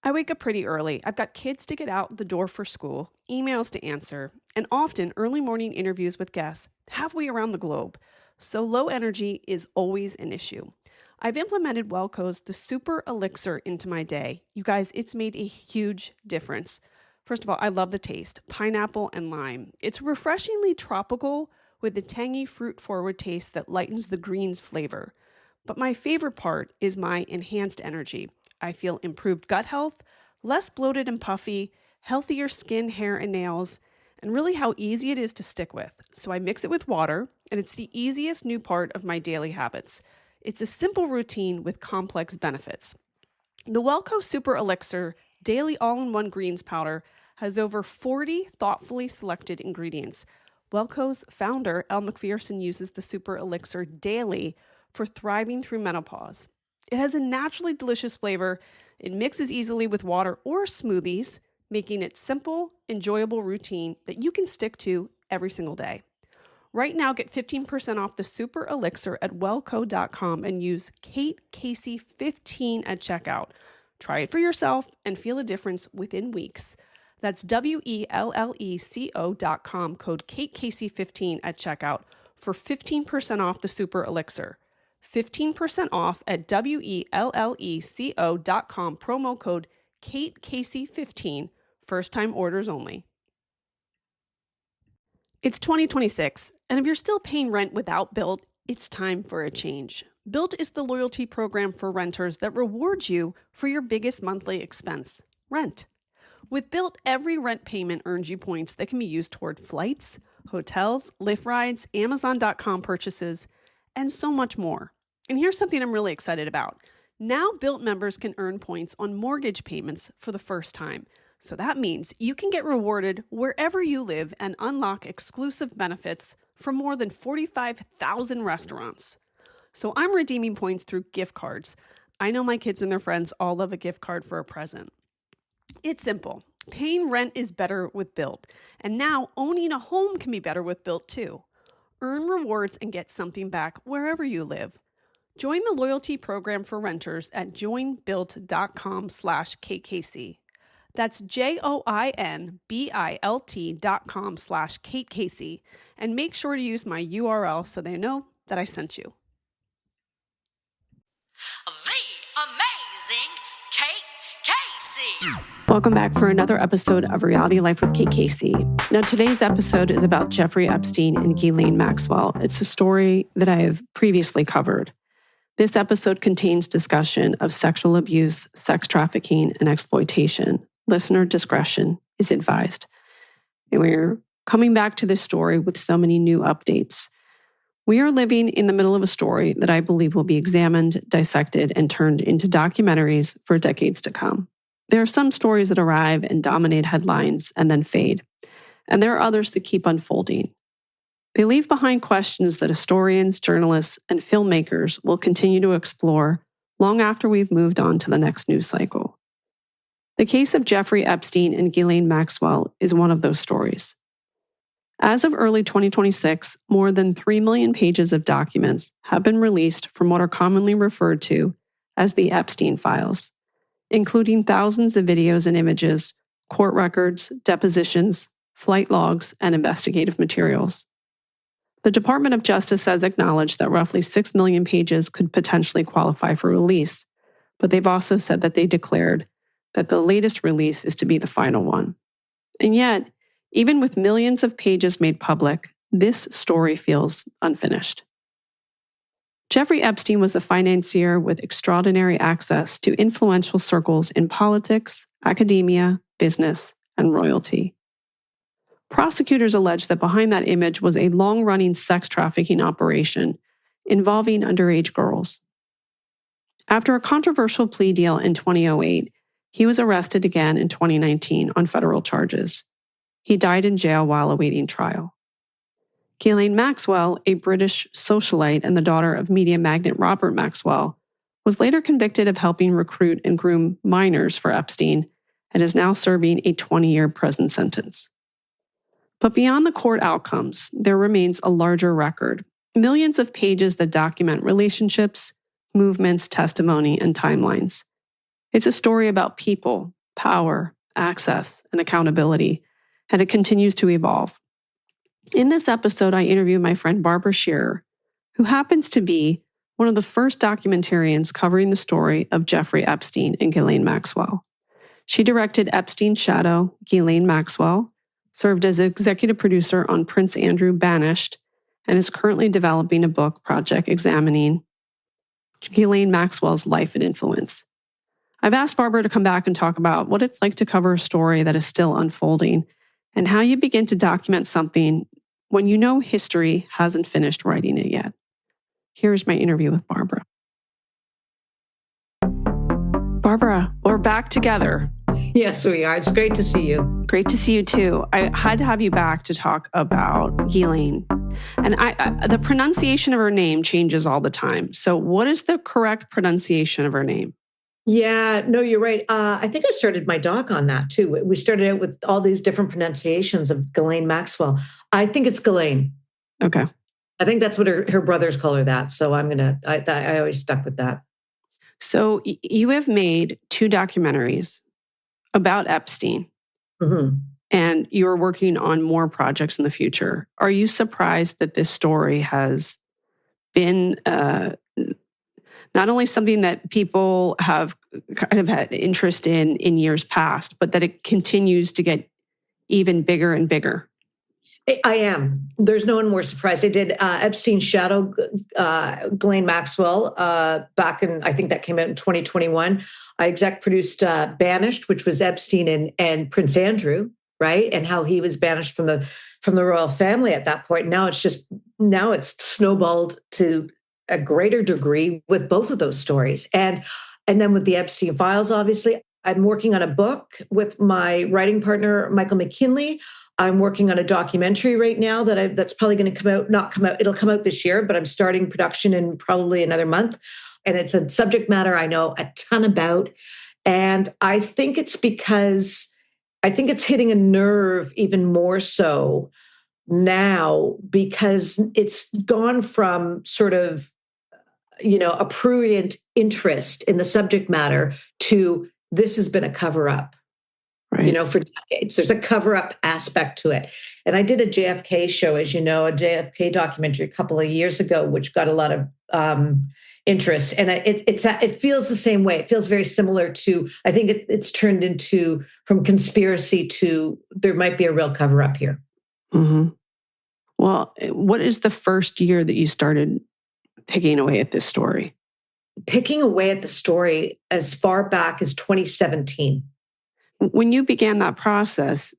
I wake up pretty early. I've got kids to get out the door for school, emails to answer, and often early morning interviews with guests halfway around the globe. So low energy is always an issue. I've implemented Wellco's The Super Elixir into my day. You guys, it's made a huge difference. First of all, I love the taste, pineapple and lime. It's refreshingly tropical with a tangy fruit-forward taste that lightens the greens flavor. But my favorite part is my enhanced energy. I feel improved gut health, less bloated and puffy, healthier skin, hair, and nails, and really how easy it is to stick with. So I mix it with water, and it's the easiest new part of my daily habits. It's a simple routine with complex benefits. The Wellco Super Elixir Daily All-in-One Greens Powder has over 40 thoughtfully selected ingredients. Wellco's founder, Elle Macpherson, uses the Super Elixir daily for thriving through menopause. It has a naturally delicious flavor. It mixes easily with water or smoothies, making it simple, enjoyable routine that you can stick to every single day. Right now, get 15% off the Super Elixir at wellco.com and use Kate Casey 15 at checkout. Try it for yourself and feel a difference within weeks. That's WELLECO.com, code Kate Casey 15 at checkout for 15% off the Super Elixir. 15% off at WELLECO.com, promo code Kate Casey 15, first time orders only. It's 2026, and if you're still paying rent without Built, it's time for a change. Built is the loyalty program for renters that rewards you for your biggest monthly expense, rent. With Built, every rent payment earns you points that can be used toward flights, hotels, Lyft rides, Amazon.com purchases, and so much more. And here's something I'm really excited about. Now Built members can earn points on mortgage payments for the first time. So that means you can get rewarded wherever you live and unlock exclusive benefits from more than 45,000 restaurants. So I'm redeeming points through gift cards. I know my kids and their friends all love a gift card for a present. It's simple. Paying rent is better with Built. And now owning a home can be better with Built too. Earn rewards and get something back wherever you live. Join the loyalty program for renters at joinbuilt.com/KKC. That's JOINBILT.com/KateCasey. And make sure to use my URL so they know that I sent you. The amazing Kate Casey. Welcome back for another episode of Reality Life with Kate Casey. Now, today's episode is about Jeffrey Epstein and Ghislaine Maxwell. It's a story that I have previously covered. This episode contains discussion of sexual abuse, sex trafficking, and exploitation. Listener discretion is advised. And we're coming back to this story with so many new updates. We are living in the middle of a story that I believe will be examined, dissected, and turned into documentaries for decades to come. There are some stories that arrive and dominate headlines and then fade. And there are others that keep unfolding. They leave behind questions that historians, journalists, and filmmakers will continue to explore long after we've moved on to the next news cycle. The case of Jeffrey Epstein and Ghislaine Maxwell is one of those stories. As of early 2026, more than 3 million pages of documents have been released from what are commonly referred to as the Epstein files, including thousands of videos and images, court records, depositions, flight logs, and investigative materials. The Department of Justice has acknowledged that roughly 6 million pages could potentially qualify for release, but they've also said that they declared that the latest release is to be the final one. And yet, even with millions of pages made public, this story feels unfinished. Jeffrey Epstein was a financier with extraordinary access to influential circles in politics, academia, business, and royalty. Prosecutors allege that behind that image was a long-running sex trafficking operation involving underage girls. After a controversial plea deal in 2008, he was arrested again in 2019 on federal charges. He died in jail while awaiting trial. Ghislaine Maxwell, a British socialite and the daughter of media magnate Robert Maxwell, was later convicted of helping recruit and groom minors for Epstein and is now serving a 20-year prison sentence. But beyond the court outcomes, there remains a larger record, millions of pages that document relationships, movements, testimony, and timelines. It's a story about people, power, access, and accountability, and it continues to evolve. In this episode, I interview my friend Barbara Shearer, who happens to be one of the first documentarians covering the story of Jeffrey Epstein and Ghislaine Maxwell. She directed Epstein's shadow, Ghislaine Maxwell, served as executive producer on Prince Andrew Banished, and is currently developing a book project examining Ghislaine Maxwell's life and influence. I've asked Barbara to come back and talk about what it's like to cover a story that is still unfolding and how you begin to document something when you know history hasn't finished writing it yet. Here's my interview with Barbara. Barbara, we're back together. Yes, we are. It's great to see you. Great to see you too. I had to have you back to talk about Ghislaine. And the pronunciation of her name changes all the time. So what is the correct pronunciation of her name? Yeah, no, you're right. I think I started my doc on that too. We started out with all these different pronunciations of Ghislaine Maxwell. I think it's Ghislaine. Okay. I think that's what her brothers call her that. So I always stuck with that. So you have made 2 documentaries about Epstein, and you're working on more projects in the future. Are you surprised that this story has been not only something that people have kind of had interest in years past, but that it continues to get even bigger and bigger? I am. There's no one more surprised. I did Epstein's shadow, Ghislaine Maxwell, back in, I think that came out in 2021. I exec produced Banished, which was Epstein and Prince Andrew, right? And how he was banished from the royal family at that point. Now it's snowballed to a greater degree with both of those stories. And then with the Epstein files, obviously, I'm working on a book with my writing partner, Michael McKinley. I'm working on a documentary right now that's probably going to it'll come out this year, but I'm starting production in probably another month. And it's a subject matter I know a ton about. And I think it's because I think it's hitting a nerve even more so now because it's gone from sort of, a prurient interest in the subject matter to this has been a cover up. Right. For decades. There's a cover-up aspect to it. And I did a JFK show, as you know, a JFK documentary a couple of years ago, which got a lot of interest. And it feels the same way. It feels very similar to, I think it's turned into from conspiracy to there might be a real cover-up here. Mm-hmm. Well, what is the first year that you started picking away at this story? Picking away at the story as far back as 2017. When you began that process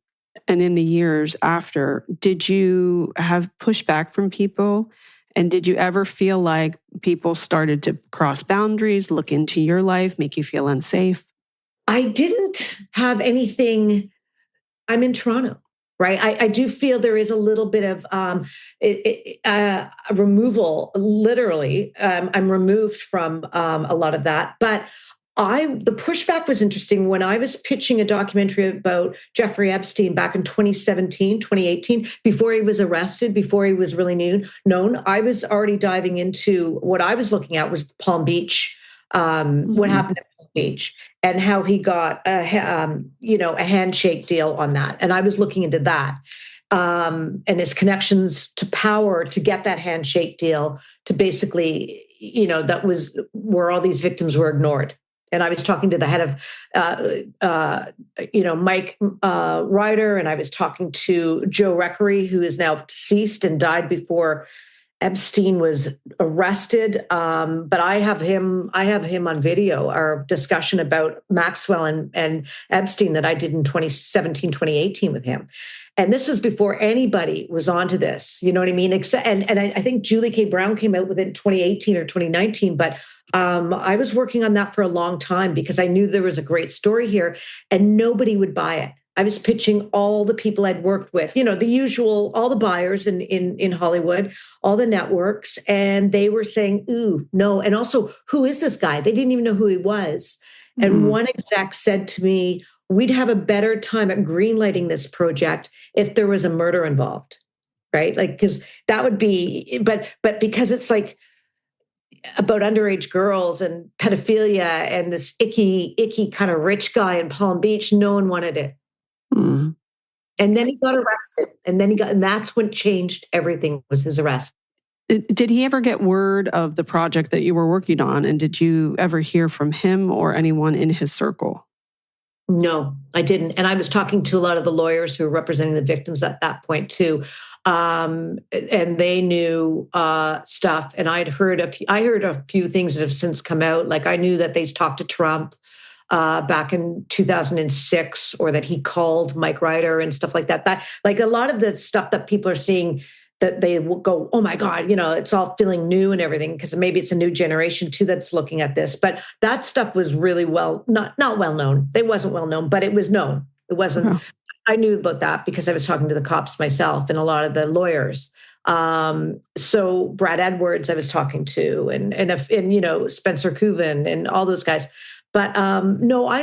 and in the years after, did you have pushback from people? And did you ever feel like people started to cross boundaries, look into your life, make you feel unsafe? I didn't have anything. I'm in Toronto, right? I do feel there is a little bit of a removal, literally. I'm removed from a lot of that. But the pushback was interesting when I was pitching a documentary about Jeffrey Epstein back in 2017, 2018, before he was arrested, before he was really known. I was already diving into what I was looking at was Palm Beach, what happened at Palm Beach and how he got a handshake deal on that. And I was looking into that. And his connections to power to get that handshake deal to basically, that was where all these victims were ignored. And I was talking to the head of, Mike Ryder, and I was talking to Joe Reckery, who is now deceased and died before Epstein was arrested. But I have him on video, our discussion about Maxwell and Epstein that I did in 2017, 2018 with him. And this was before anybody was onto this, you know what I mean? And I think Julie K. Brown came out with it in 2018 or 2019, but I was working on that for a long time because I knew there was a great story here and nobody would buy it. I was pitching all the people I'd worked with, the usual, all the buyers in Hollywood, all the networks, and they were saying, ooh, no. And also, who is this guy? They didn't even know who he was. And one exec said to me, we'd have a better time at greenlighting this project if there was a murder involved, right? Like, because that would be, but because it's like, about underage girls and pedophilia and this icky kind of rich guy in Palm Beach. No one wanted it. Mm. And then he got arrested. And that's what changed everything, was his arrest. Did he ever get word of the project that you were working on? And did you ever hear from him or anyone in his circle? No, I didn't. And I was talking to a lot of the lawyers who were representing the victims at that point too. And they knew stuff. And I heard a few things that have since come out. Like I knew that they talked to Trump back in 2006, or that he called Mike Ryder and stuff like that. That, like, a lot of the stuff that people are seeing, that they will go, oh my God, it's all feeling new and everything, because maybe it's a new generation too that's looking at this. But that stuff was really not well known. It wasn't well known, but it was known. It wasn't. Oh. I knew about that because I was talking to the cops myself and a lot of the lawyers. So Brad Edwards, I was talking to, and Spencer Cooven and all those guys. But no, I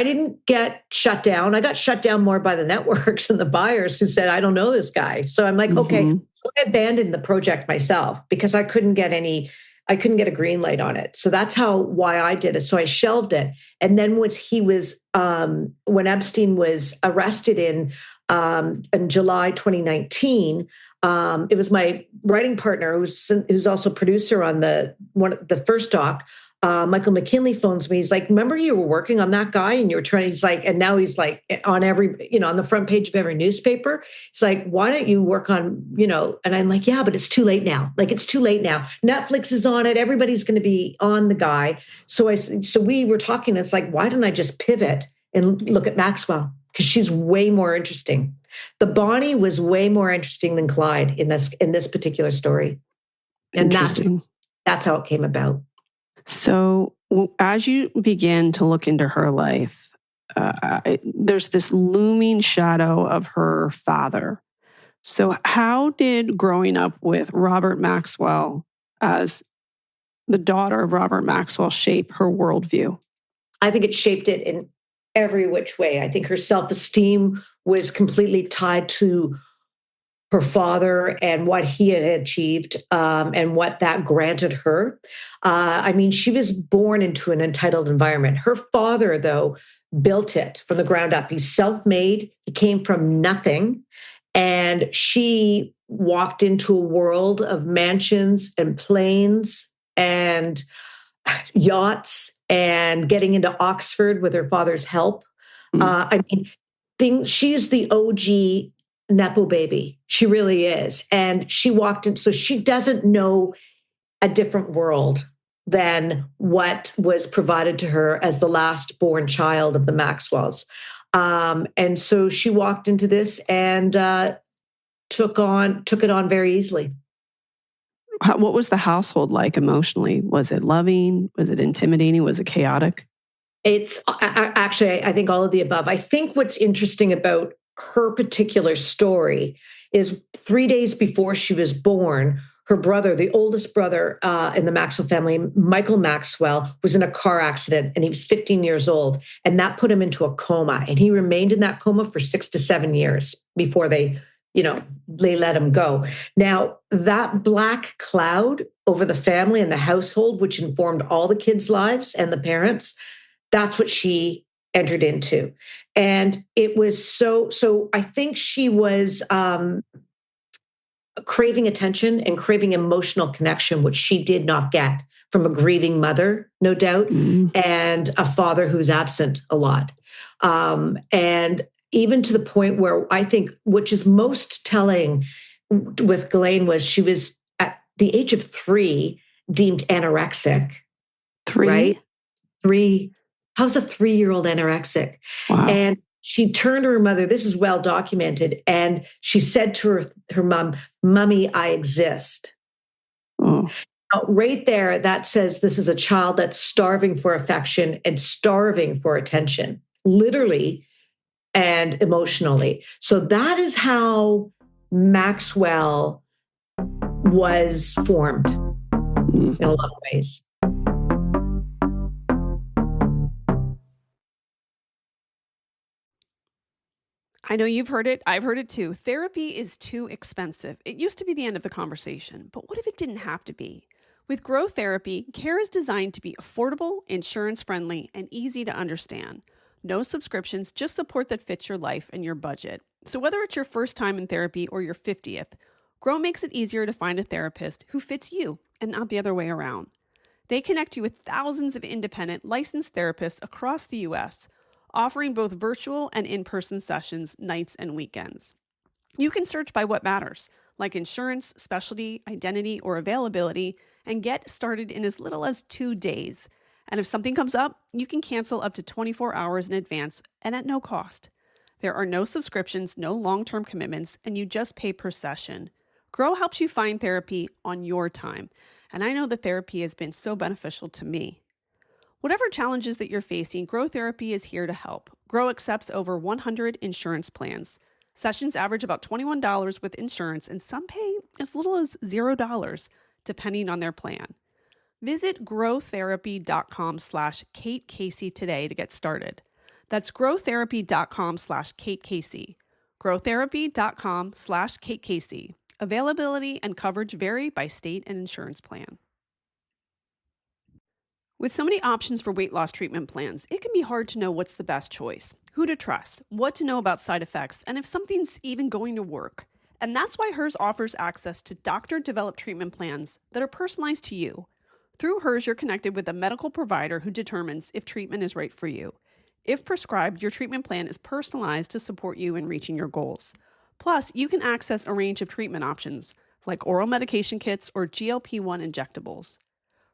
didn't get shut down. I got shut down more by the networks and the buyers who said, I don't know this guy. So I'm like, okay. So I abandoned the project myself because I couldn't get a green light on it. So that's why I did it. So I shelved it. And then when Epstein was arrested in July 2019, it was my writing partner who's also producer on the first doc. Michael McKinley phones me. He's like, remember you were working on that guy and you were trying, he's like, and now he's like on on the front page of every newspaper. It's like, why don't you work on, and I'm like, yeah, but it's too late now. Like, it's too late now. Netflix is on it. Everybody's going to be on the guy. So we were talking, it's like, why didn't I just pivot and look at Maxwell? Because she's way more interesting. The Bonnie was way more interesting than Clyde in this particular story. And that's how it came about. So as you begin to look into her life, there's this looming shadow of her father. So how did growing up with Robert Maxwell as the daughter of Robert Maxwell shape her worldview? I think it shaped it in every which way. I think her self-esteem was completely tied to her father and what he had achieved, and what that granted her. She was born into an entitled environment. Her father, though, built it from the ground up. He's self-made. He came from nothing. And she walked into a world of mansions and planes and yachts and getting into Oxford with her father's help. She's the OG Nepo baby. She really is. And she walked in, so she doesn't know a different world than what was provided to her as the last born child of the Maxwells. And so she walked into this and took it on very easily. What was the household like emotionally? Was it loving? Was it intimidating? Was it chaotic? It's actually, I think all of the above. I think what's interesting about her particular story is 3 days before she was born, her brother, the oldest brother in the Maxwell family, Michael Maxwell, was in a car accident and he was 15 years old. And that put him into a coma. And he remained in that coma for 6 to 7 years before they let him go. Now, that black cloud over the family and the household, which informed all the kids' lives and the parents, that's what she entered into. And it was so I think she was craving attention and craving emotional connection, which she did not get from a grieving mother, no doubt, and a father who's absent a lot. And even to the point where I think, which is most telling with Ghislaine, was she was at the age of 3 deemed anorexic. 3? Right? 3. How's a 3-year-old anorexic? Wow. And she turned to her mother, this is well documented, and she said to her mom, "Mommy, I exist." Oh. Now, right there, that says this is a child that's starving for affection and starving for attention, literally and emotionally. So that is how Maxwell was formed in a lot of ways. I know you've heard it. I've heard it too. Therapy is too expensive. It used to be the end of the conversation, but what if it didn't have to be? With Grow Therapy, care is designed to be affordable, insurance-friendly, and easy to understand. No subscriptions, just support that fits your life and your budget. So whether it's your first time in therapy or your 50th, Grow makes it easier to find a therapist who fits you and not the other way around. They connect you with thousands of independent, licensed therapists across the U.S., offering both virtual and in-person sessions, nights and weekends. You can search by what matters, like insurance, specialty, identity, or availability, and get started in as little as 2 days. And if something comes up, you can cancel up to 24 hours in advance and at no cost. There are no subscriptions, no long-term commitments, and you just pay per session. Grow helps you find therapy on your time, and I know that therapy has been so beneficial to me. Whatever challenges that you're facing, Grow Therapy is here to help. Grow accepts over 100 insurance plans. Sessions average about $21 with insurance, and some pay as little as $0, depending on their plan. Visit growtherapy.com/Kate Casey today to get started. That's growtherapy.com/Kate Casey. growtherapy.com/Kate Casey. Availability and coverage vary by state and insurance plan. With so many options for weight loss treatment plans, it can be hard to know what's the best choice, who to trust, what to know about side effects, and if something's even going to work. And that's why Hers offers access to doctor-developed treatment plans that are personalized to you. Through Hers, you're connected with a medical provider who determines if treatment is right for you. If prescribed, your treatment plan is personalized to support you in reaching your goals. Plus, you can access a range of treatment options, like oral medication kits or GLP-1 injectables.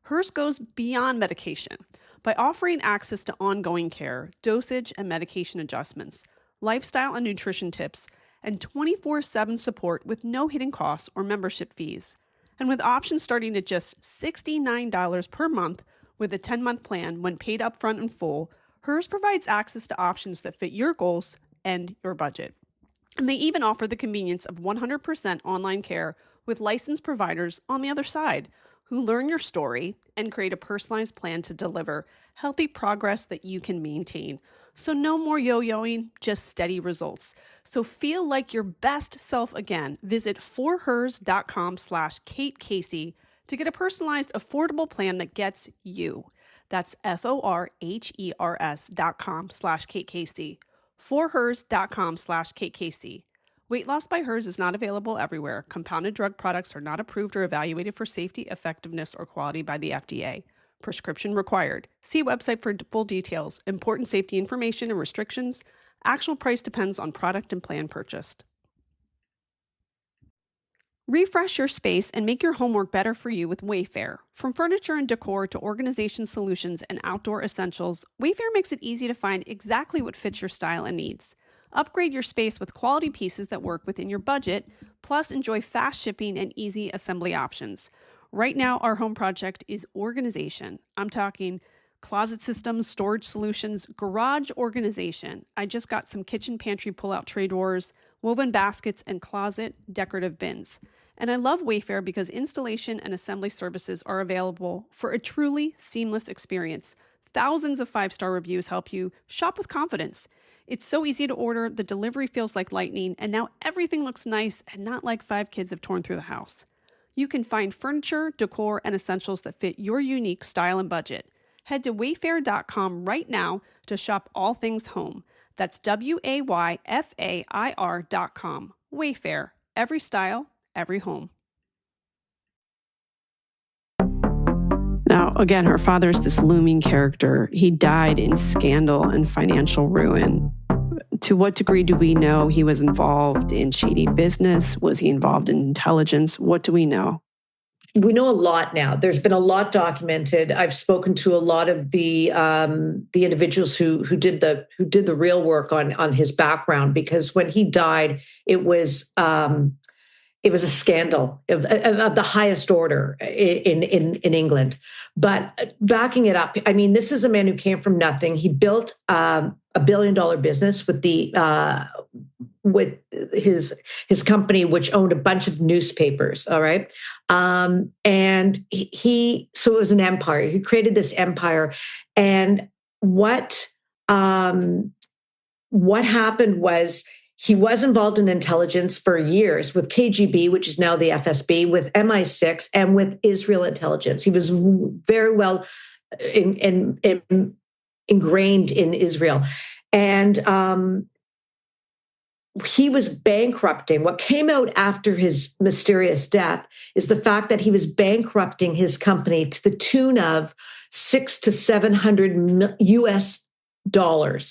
Hers goes beyond medication by offering access to ongoing care, dosage and medication adjustments, lifestyle and nutrition tips, and 24/7 support with no hidden costs or membership fees. And with options starting at just $69 per month with a 10-month plan when paid upfront in full, Hers provides access to options that fit your goals and your budget. And they even offer the convenience of 100% online care with licensed providers on the other side who learn your story and create a personalized plan to deliver healthy progress that you can maintain. So no more yo-yoing, just steady results. So feel like your best self again. Visit forhers.com/Kate Casey to get a personalized, affordable plan that gets you. That's forhers.com/Kate Casey. forhers.com/Kate Casey. Weight loss by Hers is not available everywhere. Compounded drug products are not approved or evaluated for safety, effectiveness, or quality by the FDA. Prescription required. See website for full details, important safety information and restrictions. Actual price depends on product and plan purchased. Refresh your space and make your home work better for you with Wayfair. From furniture and decor to organization solutions and outdoor essentials, Wayfair makes it easy to find exactly what fits your style and needs. Upgrade your space with quality pieces that work within your budget, plus enjoy fast shipping and easy assembly options. Right now, our home project is organization. I'm talking closet systems, storage solutions, garage organization. I just got some kitchen pantry pull-out tray drawers, woven baskets, and closet decorative bins. And I love Wayfair because installation and assembly services are available for a truly seamless experience. Thousands of 5-star reviews help you shop with confidence. It's so easy to order, the delivery feels like lightning, and now everything looks nice and not like 5 kids have torn through the house. You can find furniture, decor, and essentials that fit your unique style and budget. Head to wayfair.com right now to shop all things home. That's WAYFAIR.com. Wayfair, every style, every home. Now, again, her father's this looming character. He died in scandal and financial ruin. To what degree do we know he was involved in shady business? Was he involved in intelligence? What do we know? We know a lot now. There's been a lot documented. I've spoken to a lot of the individuals who did the real work on his background, because when he died, it was a scandal of the highest order in England. But backing it up, I mean, this is a man who came from nothing. He built a $1 billion business with his company, which owned a bunch of newspapers. All right. And so it was an empire. He created this empire. And what happened was He was involved in intelligence for years with KGB, which is now the FSB, with MI6, and with Israel intelligence. He was very well ingrained in Israel. And he was bankrupting. What came out after his mysterious death is the fact that he was bankrupting his company to the tune of $600 to $700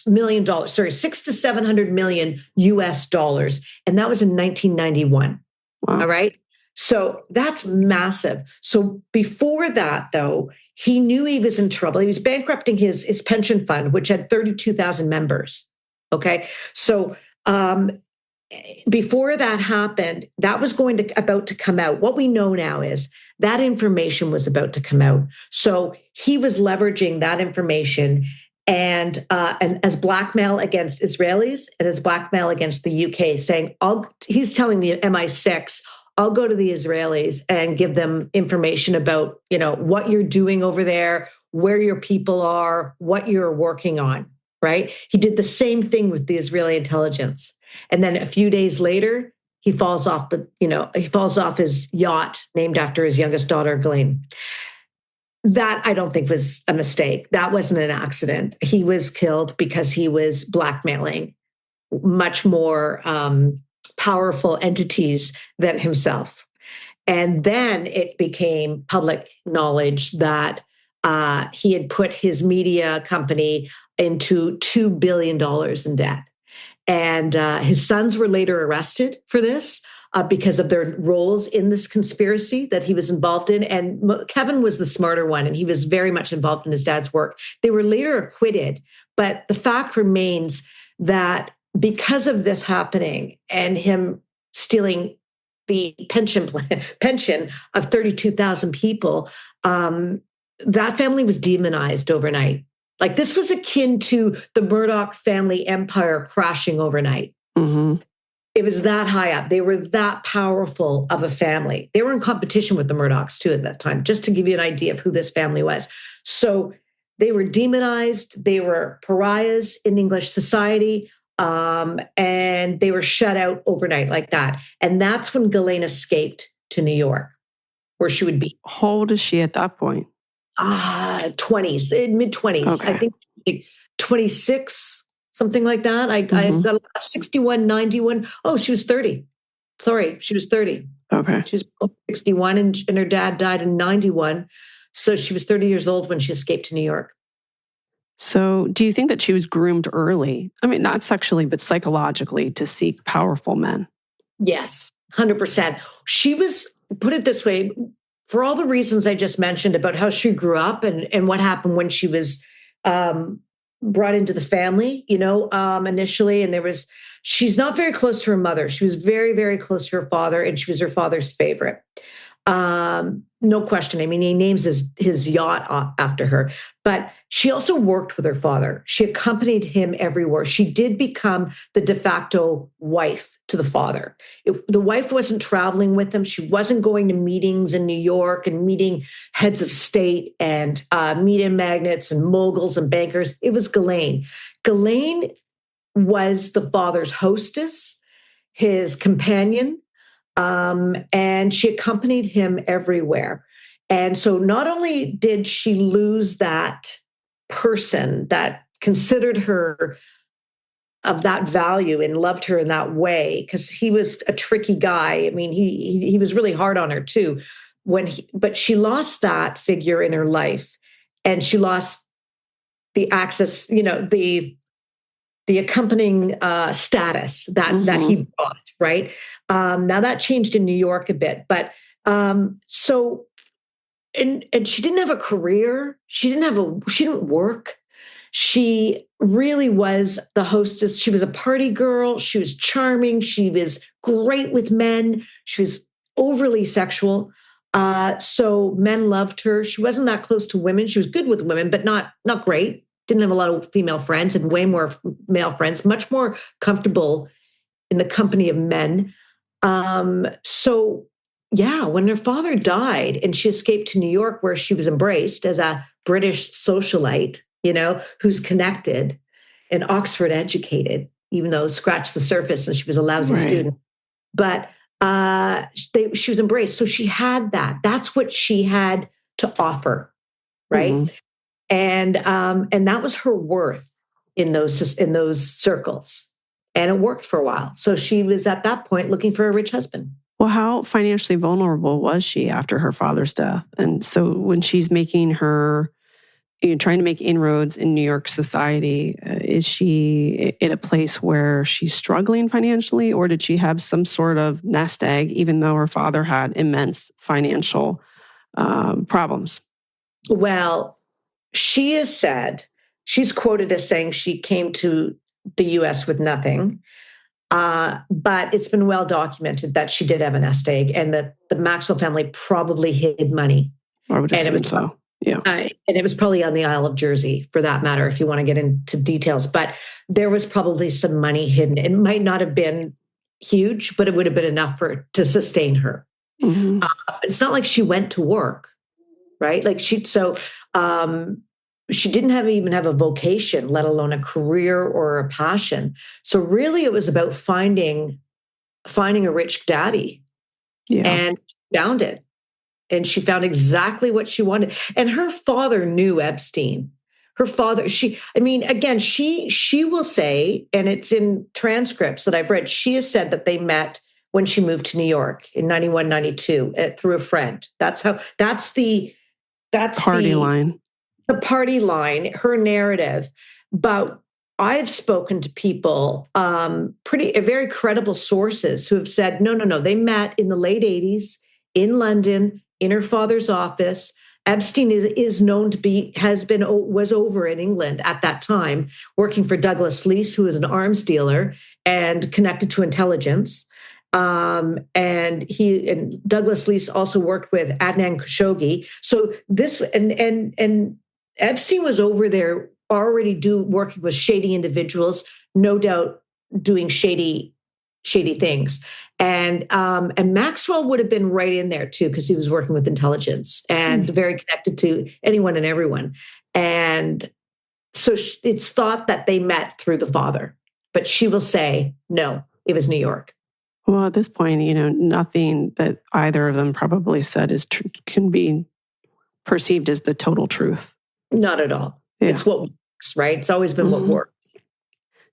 million. Sorry, $600 to $700 million US dollars, and that was in 1991. Wow. All right, so that's massive. So before that, though, he knew he was in trouble. He was bankrupting his pension fund, which had 32,000 members. Okay, so before that happened, that was about to come out. What we know now is that information was about to come out. So he was leveraging that information and as blackmail against Israelis and as blackmail against the UK, saying, he's telling the MI6, I'll go to the Israelis and give them information about, what you're doing over there, where your people are, what you're working on, right? He did the same thing with the Israeli intelligence. And then a few days later, he falls off his yacht named after his youngest daughter, Ghislaine. That I don't think was a mistake. That wasn't an accident. He was killed because he was blackmailing much more powerful entities than himself. And then it became public knowledge that he had put his media company into $2 billion in debt. And his sons were later arrested for this because of their roles in this conspiracy that he was involved in. And Kevin was the smarter one, and he was very much involved in his dad's work. They were later acquitted, but the fact remains that because of this happening and him stealing the pension of 32,000 people, that family was demonized overnight. Like, this was akin to the Murdoch family empire crashing overnight. Mm-hmm. It was that high up. They were that powerful of a family. They were in competition with the Murdochs too at that time, just to give you an idea of who this family was. So they were demonized. They were pariahs in English society. And they were shut out overnight like that. And that's when Ghislaine escaped to New York, where she would be. How old is she at that point? 20s, mid-20s. Okay. I think 26, something like that. I got 61, 91. Oh, she was 30. Sorry, she was 30. Okay. She was 61 and her dad died in 91. So she was 30 years old when she escaped to New York. So do you think that she was groomed early? I mean, not sexually, but psychologically to seek powerful men? Yes, 100%. She was, put it this way, for all the reasons I just mentioned about how she grew up and what happened when she was brought into the family, initially. And she's not very close to her mother. She was very, very close to her father, and she was her father's favorite. No question. I mean, he names his yacht after her, but she also worked with her father. She accompanied him everywhere. She did become the de facto wife to the father. The wife wasn't traveling with him. She wasn't going to meetings in New York and meeting heads of state and media magnates and moguls and bankers. It was Ghislaine. Ghislaine was the father's hostess, his companion, and she accompanied him everywhere. And so not only did she lose that person that considered her of that value and loved her in that way, because he was a tricky guy. I mean, he was really hard on her too. But she lost that figure in her life, and she lost the access, the accompanying status that he brought. Right. Now that changed in New York a bit, but so she didn't have a career. She didn't work. She really was the hostess. She was a party girl. She was charming. She was great with men. She was overly sexual. So men loved her. She wasn't that close to women. She was good with women, but not great. Didn't have a lot of female friends and way more male friends, much more comfortable in the company of men. So yeah, when her father died and she escaped to New York, where she was embraced as a British socialite, who's connected and Oxford educated, even though scratched the surface and she was a lousy Right. student. But she was embraced. So she had that. That's what she had to offer, right? Mhm. And that was her worth in those circles. And it worked for a while. So she was at that point looking for a rich husband. Well, how financially vulnerable was she after her father's death? And so when she's making trying to make inroads in New York society, is she in a place where she's struggling financially, or did she have some sort of nest egg, even though her father had immense financial problems? Well, she's quoted as saying she came to the US with nothing. But it's been well documented that she did have a nest egg and that the Maxwell family probably hid money. I would assume so. Yeah. And it was probably on the Isle of Jersey, for that matter, if you want to get into details. But there was probably some money hidden. It might not have been huge, but it would have been enough to sustain her. Mm-hmm. It's not like she went to work, right? Like she didn't even have a vocation, let alone a career or a passion. So really, it was about finding a rich daddy, and found it. And she found exactly what she wanted. And her father knew Epstein. Her father, she will say, and it's in transcripts that I've read, she has said that they met when she moved to New York in 91, 92 through a friend. That's the Party line. The party line, her narrative. But I've spoken to people, very credible sources who have said, no, they met in the late 80s in London, in her father's office. Epstein is known to was over in England at that time, working for Douglas Leese, who was an arms dealer and connected to intelligence. And Douglas Leese also worked with Adnan Khashoggi. So this and Epstein was over there already working with shady individuals, no doubt doing shady things. And Maxwell would have been right in there too, because he was working with intelligence and very connected to anyone and everyone. And so it's thought that they met through the father, but she will say, no, it was New York. Well, at this point, nothing that either of them probably said can be perceived as the total truth. Not at all. Yeah. It's what works, right? It's always been what works.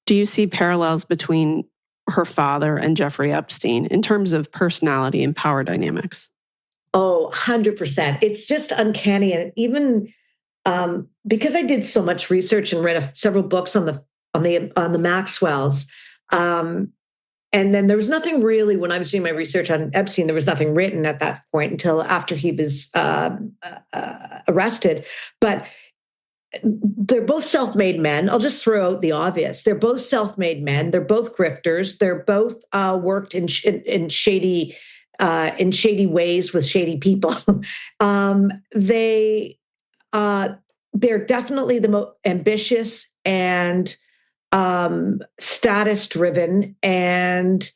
Do you see parallels between her father and Jeffrey Epstein in terms of personality and power dynamics? Oh, 100%. It's just uncanny. And even because I did so much research and read several books on the Maxwells, and then there was nothing really, when I was doing my research on Epstein, there was nothing written at that point until after he was arrested. But they're both self-made men. I'll just throw out the obvious. They're both self-made men. They're both grifters. They're both worked in shady ways with shady people. They're definitely the most ambitious and status-driven, and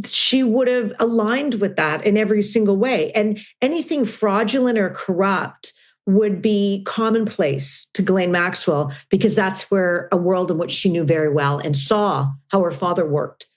she would have aligned with that in every single way. And anything fraudulent or corrupt would be commonplace to Ghislaine Maxwell, because that's where a world in which she knew very well and saw how her father worked.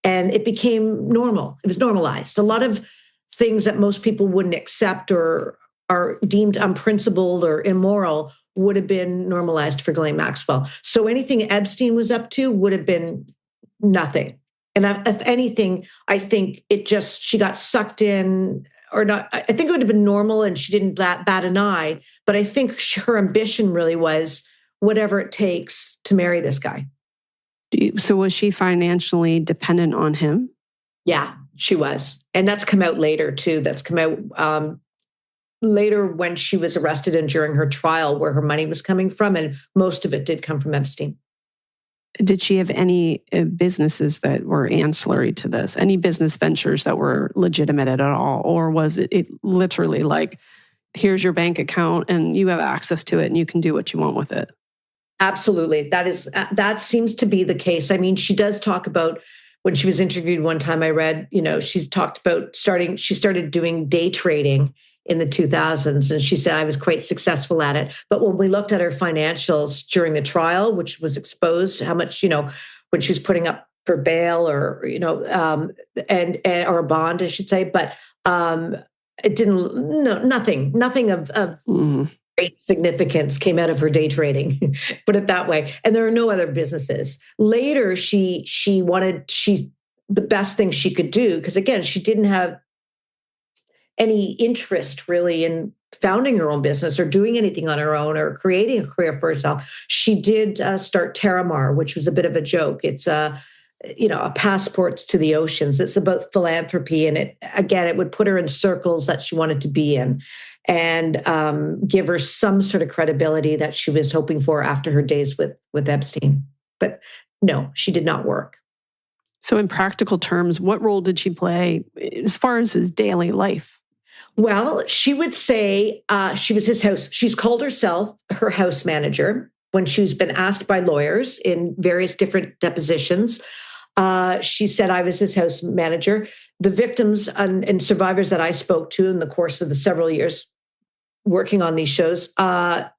And it became normal. It was normalized. A lot of things that most people wouldn't accept or are deemed unprincipled or immoral would have been normalized for Ghislaine Maxwell. So anything Epstein was up to would have been nothing. And if anything, I think she got sucked in, or not. I think it would have been normal and she didn't bat an eye, but I think her ambition really was whatever it takes to marry this guy. So was she financially dependent on him? Yeah, she was. And that's come out later too. That's come out later when she was arrested and during her trial, where her money was coming from. And most of it did come from Epstein. Did she have any businesses that were ancillary to this? Any business ventures that were legitimate at all? Or was it literally like, here's your bank account and you have access to it and you can do what you want with it? Absolutely. That seems to be the case. I mean, she does talk about, when she was interviewed one time, I read, she's talked about she started doing day trading in the 2000s. And she said, I was quite successful at it. But when we looked at her financials during the trial, which was exposed, how much, when she was putting up for bail or, and or a bond, I should say. But it didn't, no, nothing of great significance came out of her day trading, put it that way. And there are no other businesses. Later, the best thing she could do, because again, she didn't have any interest really in founding her own business or doing anything on her own or creating a career for herself. She did start Terramar, which was a bit of a joke. It's a passport to the oceans. It's about philanthropy. And it would put her in circles that she wanted to be in and give her some sort of credibility that she was hoping for after her days with Epstein. But no, she did not work. So in practical terms, what role did she play as far as his daily life? Well, she would say she was his house. She's called herself her house manager when she's been asked by lawyers in various different depositions. She said, I was his house manager. The victims and survivors that I spoke to in the course of the several years working on these shows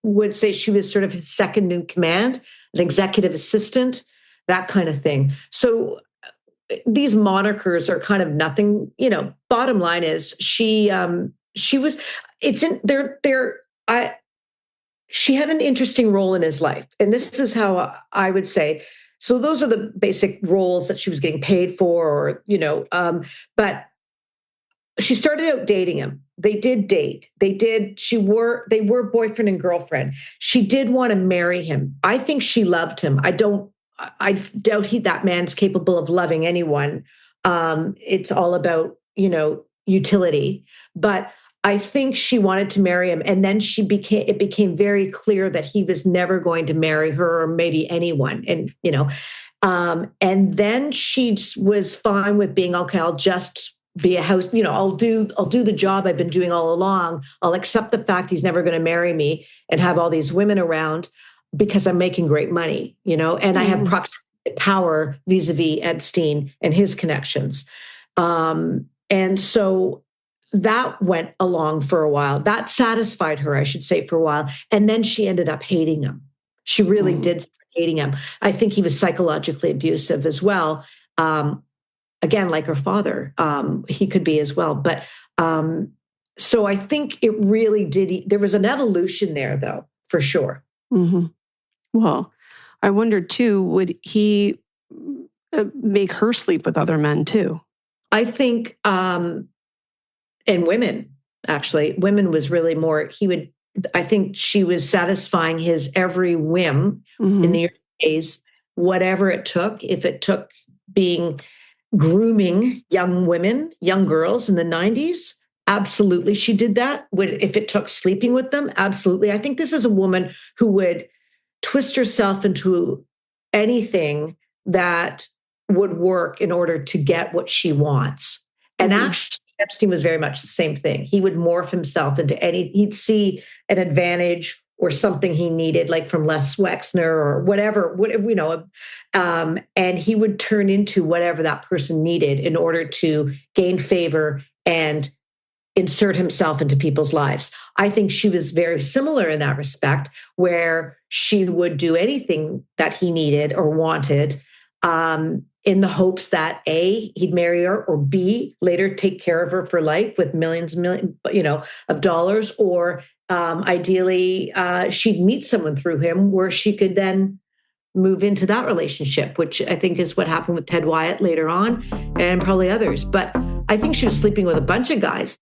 would say she was sort of his second in command, an executive assistant, that kind of thing. So these monikers are kind of nothing, bottom line is she was, it's in there. She had an interesting role in his life. And this is how I would say, so those are the basic roles that she was getting paid for, but she started out dating him. They did date. They were boyfriend and girlfriend. She did want to marry him. I think she loved him. I doubt that man's capable of loving anyone. It's all about, utility. But I think she wanted to marry him. And then it became very clear that he was never going to marry her or maybe anyone. And, and then she was fine with being, okay, I'll just be a house, I'll do the job I've been doing all along. I'll accept the fact he's never going to marry me and have all these women around because I'm making great money, and I have proximity power vis-a-vis Epstein and his connections. And so that went along for a while. That satisfied her, I should say, for a while. And then she ended up hating him. She really did start hating him. I think he was psychologically abusive as well. Again, like her father, he could be as well. But so I think it really did. There was an evolution there, though, for sure. Mm-hmm. Well, I wonder too, would he make her sleep with other men too? I think, and women, actually, women was really more, I think she was satisfying his every whim in the early days, whatever it took. If it took grooming young women, young girls in the 90s, absolutely she did that. If it took sleeping with them, absolutely. I think this is a woman who would twist herself into anything that would work in order to get what she wants. And actually, Epstein was very much the same thing. He would morph himself into he'd see an advantage or something he needed, like from Les Wexner or whatever, and he would turn into whatever that person needed in order to gain favor and insert himself into people's lives. I think she was very similar in that respect, where she would do anything that he needed or wanted in the hopes that A, he'd marry her, or B, later take care of her for life with millions of dollars, or ideally she'd meet someone through him where she could then move into that relationship, which I think is what happened with Ted Wyatt later on and probably others. But I think she was sleeping with a bunch of guys.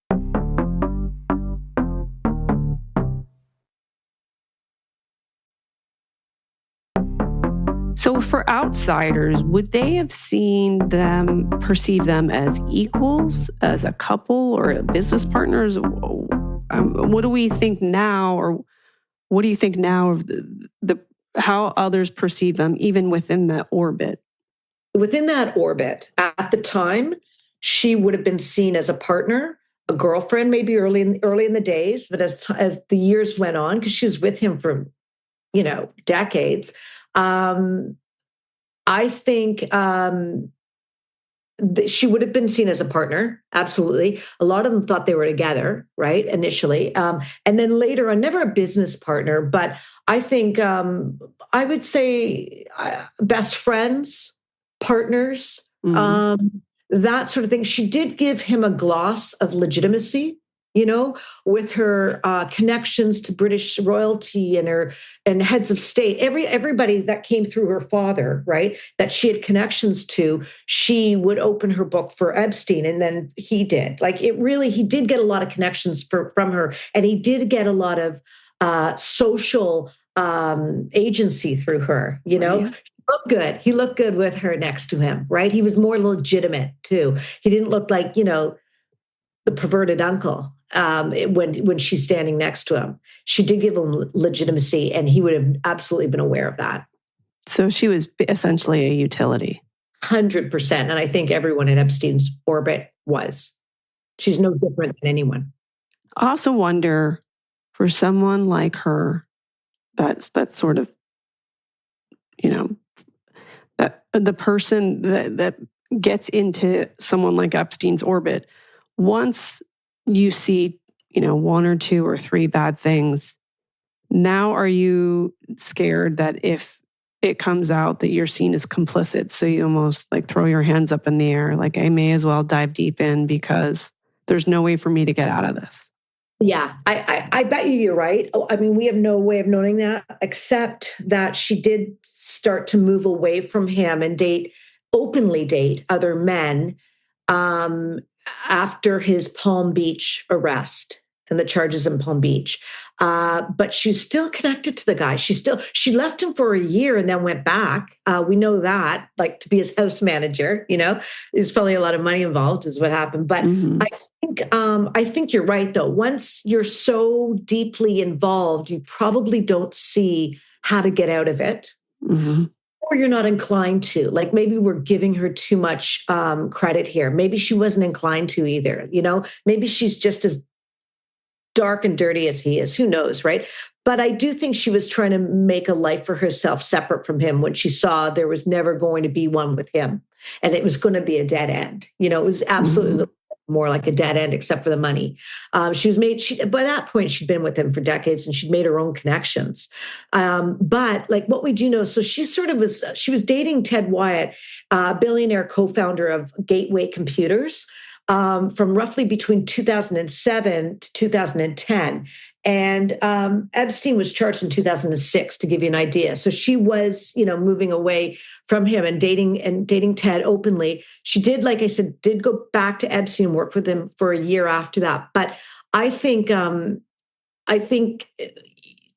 So for outsiders, would they have perceive them as equals, as a couple or business partners? What do we think now, or what do you think now of how others perceive them, even within that orbit? Within that orbit, at the time, she would have been seen as a partner, a girlfriend, maybe early in the days. But as the years went on, because she was with him for decades. I think she would have been seen as a partner. Absolutely. A lot of them thought they were together, right? Initially. And then later on, never a business partner, but I think I would say best friends, partners, that sort of thing. She did give him a gloss of legitimacy, with her connections to British royalty and heads of state. Everybody that came through her father, right, that she had connections to, she would open her book for Epstein, and then he did. He did get a lot of connections from her, and he did get a lot of social agency through her. He looked good with her next to him, right? He was more legitimate too. He didn't look like the perverted uncle when she's standing next to him. She did give him legitimacy, and he would have absolutely been aware of that. So she was essentially a utility. 100%. And I think everyone in Epstein's orbit was. She's no different than anyone. I also wonder, for someone like her, that's sort of, that the person that gets into someone like Epstein's orbit, once you see, one or two or three bad things, now are you scared that if it comes out that you're seen as complicit, so you almost throw your hands up in the air, I may as well dive deep in because there's no way for me to get out of this? Yeah, I bet you're right. I mean, we have no way of knowing that, except that she did start to move away from him and openly date other men after his Palm Beach arrest and the charges in Palm Beach. But she's still connected to the guy. She left him for a year and then went back. We know that, to be his house manager, there's probably a lot of money involved is what happened. But I think you're right though. Once you're so deeply involved, you probably don't see how to get out of it. Or you're not inclined to. Maybe we're giving her too much credit here. Maybe she wasn't inclined to either. Maybe she's just as dark and dirty as he is. Who knows, right? But I do think she was trying to make a life for herself separate from him when she saw there was never going to be one with him, and it was going to be a dead end. It was absolutely more like a dead end, except for the money. By that point, she'd been with him for decades, and she'd made her own connections. But what we do know, so she was dating Ted Wyatt, billionaire co-founder of Gateway Computers, from roughly between 2007 to 2010. And Epstein was charged in 2006, to give you an idea. So she was, moving away from him and dating Ted openly. She did, like I said, go back to Epstein and work with him for a year after that. But I think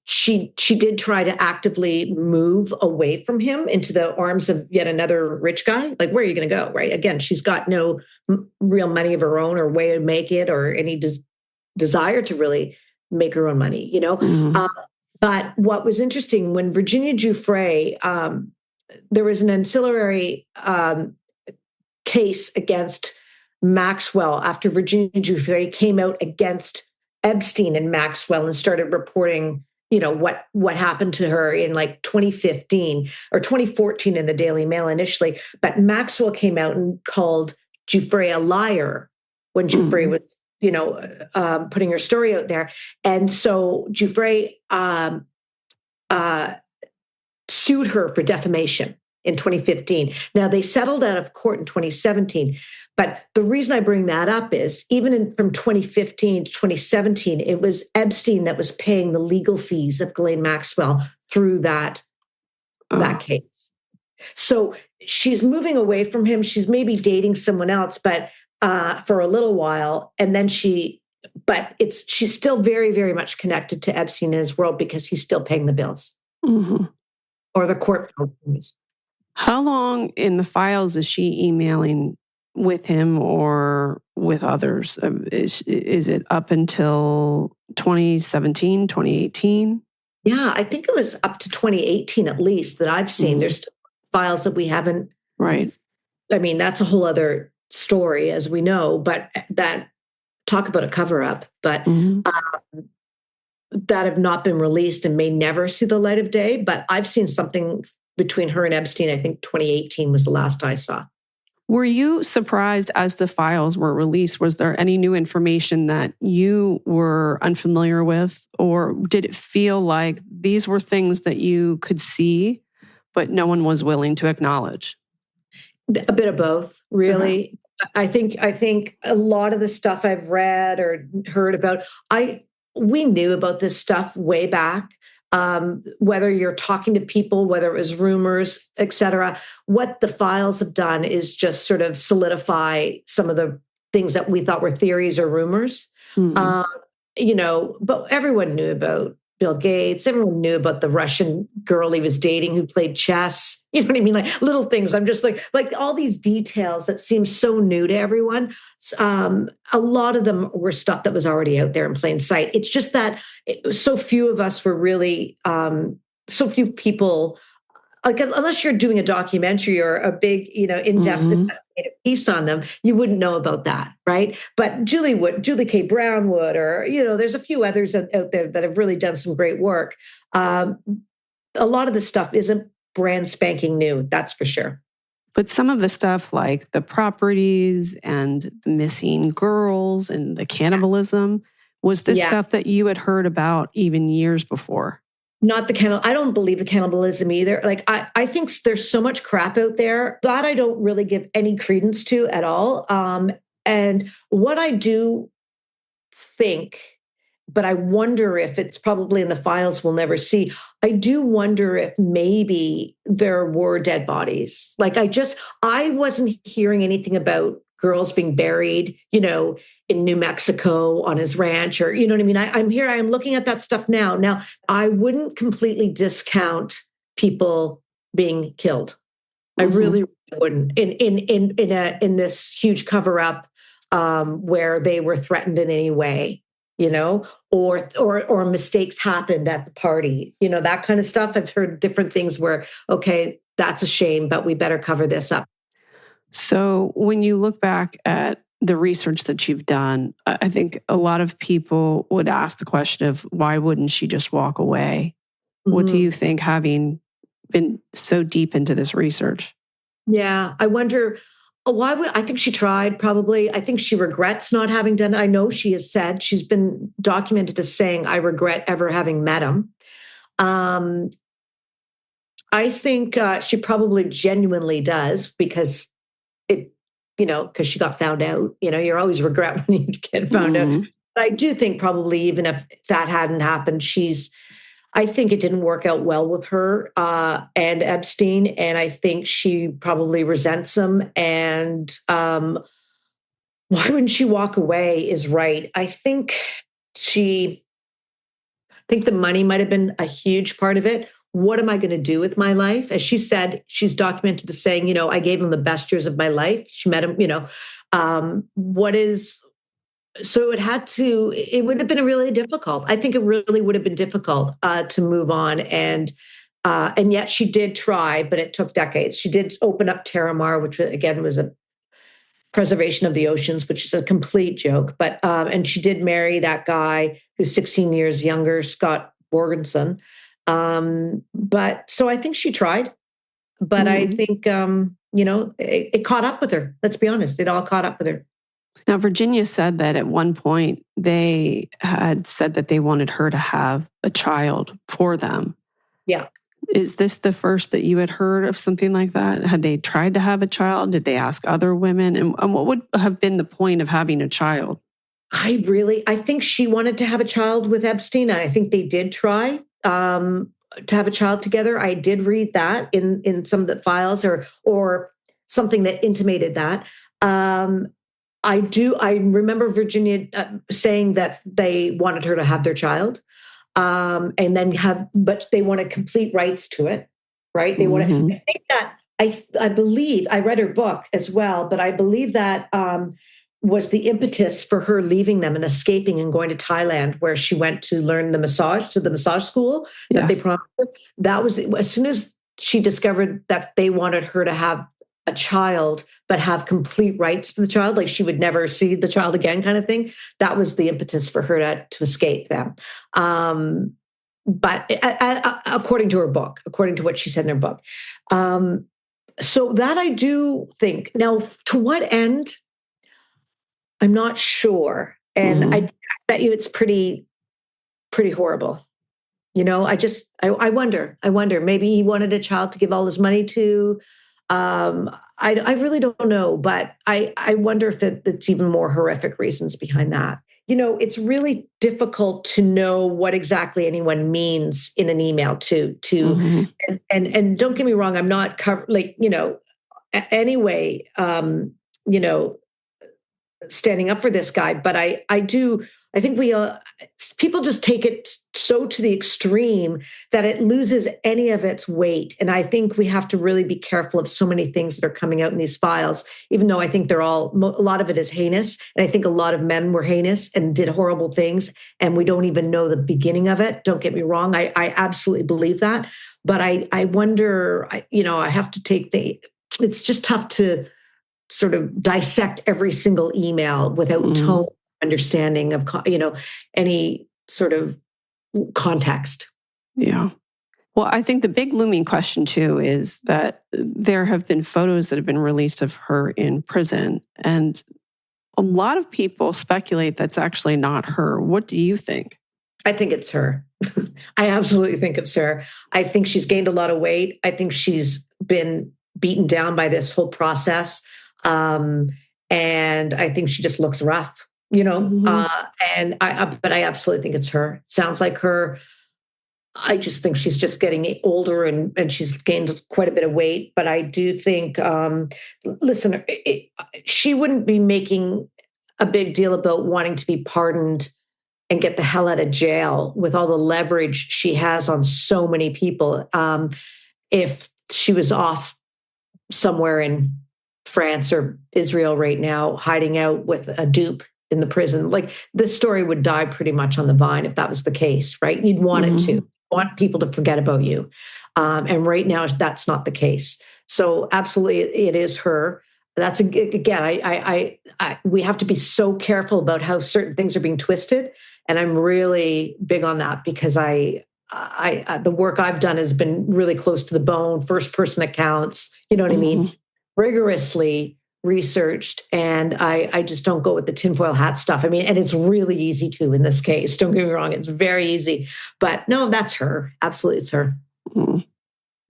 she did try to actively move away from him into the arms of yet another rich guy. Where are you going to go, right? Again, she's got no real money of her own or way to make it or any desire to really make her own money, But what was interesting, when Virginia Giuffre, there was an ancillary case against Maxwell after Virginia Giuffre came out against Epstein and Maxwell and started reporting what happened to her in 2015 or 2014 in the Daily Mail initially. But Maxwell came out and called Giuffre a liar when Giuffre was, putting her story out there. And so Giuffre sued her for defamation in 2015. Now, they settled out of court in 2017. But the reason I bring that up is even from 2015 to 2017, it was Epstein that was paying the legal fees of Ghislaine Maxwell through that case. So she's moving away from him. She's maybe dating someone else, but for a little while. And then she's still very, very much connected to Epstein in his world because he's still paying the bills or the court bills. How long in the files is she emailing with him or with others? Is it up until 2017, 2018? Yeah, I think it was up to 2018 at least that I've seen. There's still files that we haven't. Right. I mean, that's a whole other story, as we know, but that talk about a cover up, but that have not been released and may never see the light of day. But I've seen something between her and Epstein. I think 2018 was the last I saw. Were you surprised as the files were released? Was there any new information that you were unfamiliar with? Or did it feel like these were things that you could see, but no one was willing to acknowledge? A bit of both, really. I think a lot of the stuff I've read or heard about, we knew about this stuff way back. Whether you're talking to people, whether it was rumors, et cetera, what the files have done is just sort of solidify some of the things that we thought were theories or rumors. Mm. Um, but everyone knew about Bill Gates. Everyone knew about the Russian girl he was dating who played chess. You know what I mean? Like little things. I'm just like all these details that seem so new to everyone. A lot of them were stuff that was already out there in plain sight. It's just that so few of us were really, so few people, like unless you're doing a documentary or a big, in-depth investigative piece on them, you wouldn't know about that, right? But Julie K. Brown would, or there's a few others out there that have really done some great work. A lot of the stuff isn't brand spanking new, that's for sure. But some of the stuff like the properties and the missing girls and the cannibalism, was this stuff that you had heard about even years before? Not the I don't believe the cannibalism either. Like I think there's so much crap out there that I don't really give any credence to at all. And what I do think, but I wonder if it's probably in the files we'll never see. I do wonder if maybe there were dead bodies. Like I wasn't hearing anything about girls being buried, in New Mexico on his ranch, or, you know what I mean? I'm looking at that stuff now. Now, I wouldn't completely discount people being killed. I really wouldn't in this huge cover up where they were threatened in any way, or mistakes happened at the party, that kind of stuff. I've heard different things where, okay, that's a shame, but we better cover this up. So when you look back at the research that you've done, I think a lot of people would ask the question of why wouldn't she just walk away? What do you think, having been so deep into this research? Yeah, I wonder I think she tried, probably. I think she regrets not having done it. I know she has said, she's been documented as saying, I regret ever having met him. I think she probably genuinely does, because because she got found out. You're always regret when you get found out. But I do think probably even if that hadn't happened, I think it didn't work out well with her and Epstein. And I think she probably resents him. And why wouldn't she walk away is right. I think the money might have been a huge part of it. What am I going to do with my life? As she said, she's documented as saying, I gave him the best years of my life. She met him, so it would have been really difficult. I think it really would have been difficult to move on. And yet she did try, but it took decades. She did open up Terramar, which again was a preservation of the oceans, which is a complete joke. But, and she did marry that guy who's 16 years younger, Scott Borgenson. But so I think she tried, but I think, it caught up with her. Let's be honest. It all caught up with her. Now, Virginia said that at one point they had said that they wanted her to have a child for them. Yeah. Is this the first that you had heard of something like that? Had they tried to have a child? Did they ask other women? And what would have been the point of having a child? I think she wanted to have a child with Epstein, and I think they did try to have a child together. I did read that in some of the files or something that intimated that. I remember Virginia saying that they wanted her to have their child, and then but they wanted complete rights to it, right? They wanted, I think that, I believe, I read her book as well, but I believe that was the impetus for her leaving them and escaping and going to Thailand, where she went to learn the massage school that they promised her. That was, as soon as she discovered that they wanted her to have a child, but have complete rights to the child, like she would never see the child again kind of thing. That was the impetus for her to escape them. But according to her book, according to what she said in her book. So that I do think. Now, to what end? I'm not sure. And I bet you it's pretty horrible. I wonder, maybe he wanted a child to give all his money to. I really don't know, but I wonder if it's even more horrific reasons behind that. It's really difficult to know what exactly anyone means in an email and don't get me wrong, I'm not anyway, standing up for this guy, but I think people just take it so to the extreme that it loses any of its weight. And I think we have to really be careful of so many things that are coming out in these files, even though I think a lot of it is heinous. And I think a lot of men were heinous and did horrible things. And we don't even know the beginning of it. Don't get me wrong. I absolutely believe that. But I wonder, I have to it's just tough to sort of dissect every single email without tone understanding of, any sort of context. Yeah. Well, I think the big looming question too is that there have been photos that have been released of her in prison, and a lot of people speculate that's actually not her. What do you think? I think it's her. I absolutely think it's her. I think she's gained a lot of weight. I think she's been beaten down by this whole process. And I think she just looks rough, but I absolutely think it's her. Sounds like her. I just think she's just getting older and she's gained quite a bit of weight. But I do think, listen, she wouldn't be making a big deal about wanting to be pardoned and get the hell out of jail with all the leverage she has on so many people. If she was off somewhere in France or Israel right now, hiding out with a dupe in the prison, like this story would die pretty much on the vine if that was the case, right? You'd want it to. Want people to forget about you. And right now, that's not the case. So absolutely, it is her. That's again, we have to be so careful about how certain things are being twisted. And I'm really big on that because the work I've done has been really close to the bone, first person accounts, you know what I mean? Rigorously researched. And I just don't go with the tinfoil hat stuff. I mean, and it's really easy to in this case. Don't get me wrong. It's very easy. But no, that's her. Absolutely, it's her.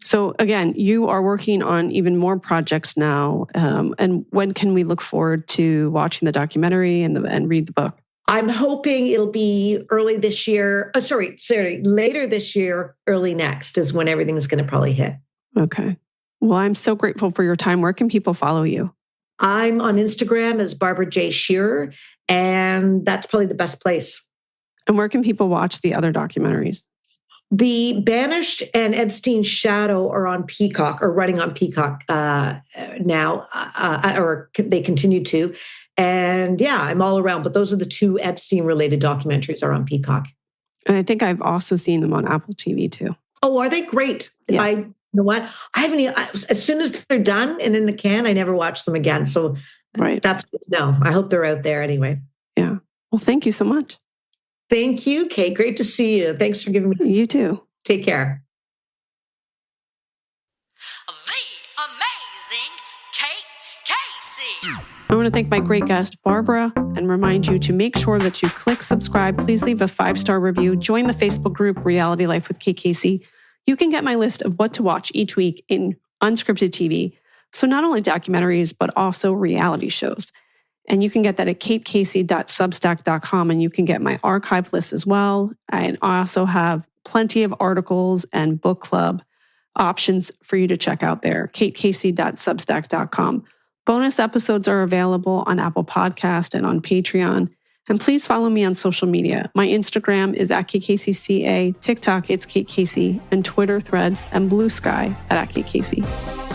So again, you are working on even more projects now. And when can we look forward to watching the documentary and read the book? I'm hoping it'll be early this year. Later this year, early next is when everything's going to probably hit. Okay. Well, I'm so grateful for your time. Where can people follow you? I'm on Instagram as Barbara J. Shearer, and that's probably the best place. And where can people watch the other documentaries? The Banished and Epstein Shadow are on Peacock, or running on Peacock now, or they continue to. And yeah, I'm all around. But those are the two Epstein-related documentaries are on Peacock. And I think I've also seen them on Apple TV too. Oh, are they? Great. Yeah. You know what? I haven't. As soon as they're done and in the can, I never watch them again. So right. That's good to know. I hope they're out there anyway. Yeah. Well, thank you so much. Thank you, Kate. Great to see you. Thanks for giving me. You too. Take care. The amazing Kate Casey. I want to thank my great guest, Barbara, and remind you to make sure that you click subscribe. Please leave a 5-star review. Join the Facebook group, Reality Life with Kate Casey. You can get my list of what to watch each week in unscripted TV. So not only documentaries, but also reality shows. And you can get that at katecasey.substack.com, and you can get my archive list as well. And I also have plenty of articles and book club options for you to check out there, katecasey.substack.com. Bonus episodes are available on Apple Podcast and on Patreon. And please follow me on social media. My Instagram is @KatecaseyCA, TikTok, it's Kate Casey, and Twitter, Threads, and Blue Sky @KateCasey.